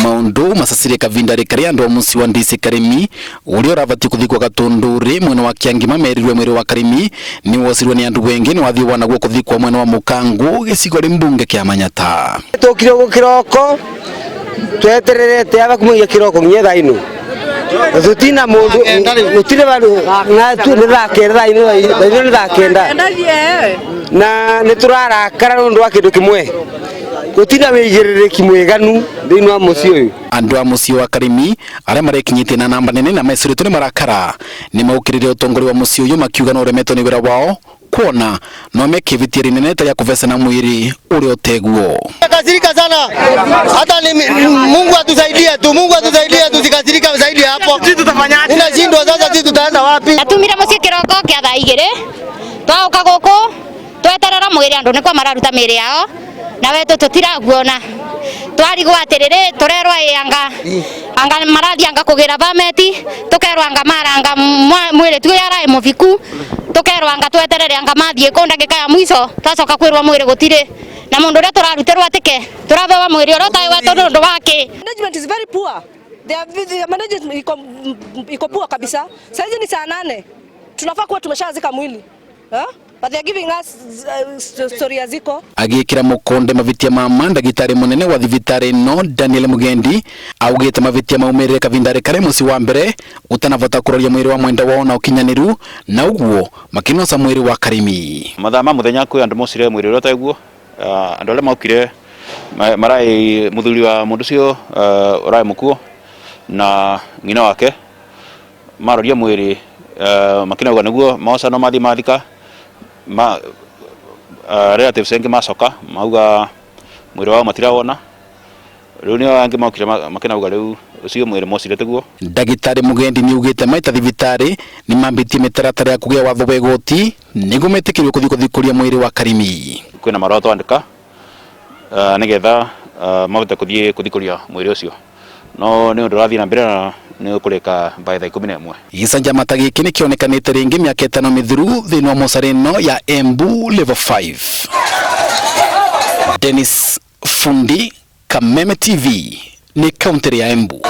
maundu masasire kavindari karia ndo musi wa ndisi karimi uri oravati kuthikwa Gatunduri mwena wa Kiangima merirwe mwiri wa karimi ni wosirwe ni andu wengi ni wathi wana gwo kuthikwa mwena wa Mukangu gicigo ri mbunge kia Manyata tukiro kiroko twetererete aba kumuya kiroko nyetha ino tutina mundu utire bandu na tu ndakera ino ndakenda na niturarakara nundu wa kindu kimwe gutina wigirire mweganu thini wa muci uyu andu a muci wa karimi aria marekinyite na namba nene na mesuritwe ni marakara ni maukirire utongori wa muci uyu makiuga no remeto ni wira wao kuona no mekivitiri nene ta ya kuvesana mwiri uri oteguo. Kasirika sana hata ni Mungu atusaidie tu, Mungu atusaidie tusikasirika zaidi hapo. Sisi tutafanyaje? Ninashindwa sasa, sisi tutaenda wapi? Atumira muci kiroko kia thaa 2 twauka guku tweterera mwiri andu ni kwa mararuta miri yao na wetu tutiraguona twarigwa atiriri turerwa anga marathi anga kugira bameti tukerwa anga maranga mwiri tu yara muviku tukerwa anga tweterere anga mathie ko ndagika ya mwiso twacoka kwirwa mwiri gutire na mundu ria turaruterwa atike turabewa mwiri oro tai wa tondu wake. Management is very poor. The management iko poor kabisa. Saizi ni saa 8 tunafaa kuwa tumeshazika mwili but they are giving us story aziko agikira mukonde mavitia mama ndagitari munene wa thivitari no Daniel Mugendi augite mavitia maumirire kavindari kare muci wa mbere utanavota kuroria mwiri wa mwenda wao na ukinyaniru na uguo makinosa mwiri wa karimi mathama muthenya kwi andu mocire mwiri ro taiguo andu ale maukire marai muthuri wa mundu cio urai mukuo na ngina wake maroria mwiri makinauga niguo maoca no mathi mathika relatives engi macoka mauga mwiri wao matirawona riu ni angi maukire makinauga riu ucio mwiri mocire teguo. Ndagitari Mugendi ni ugite maita thivitari ni mambitie mitaratara ya kugia watho wegoti nigu metikirwe kuthikuria mwiri wa karimi kwina maroto andika nigetha mavote kuthikuria mwiri ucio no ni undu rathi na mbere na ni ukureka by the 11 Gisanja matagiki ni kionekanite ringi miaka 5 mithiru thini wa Mosareno ya Embu level 5. Dennis Fundi, Kameme TV ni kaunti ya Embu.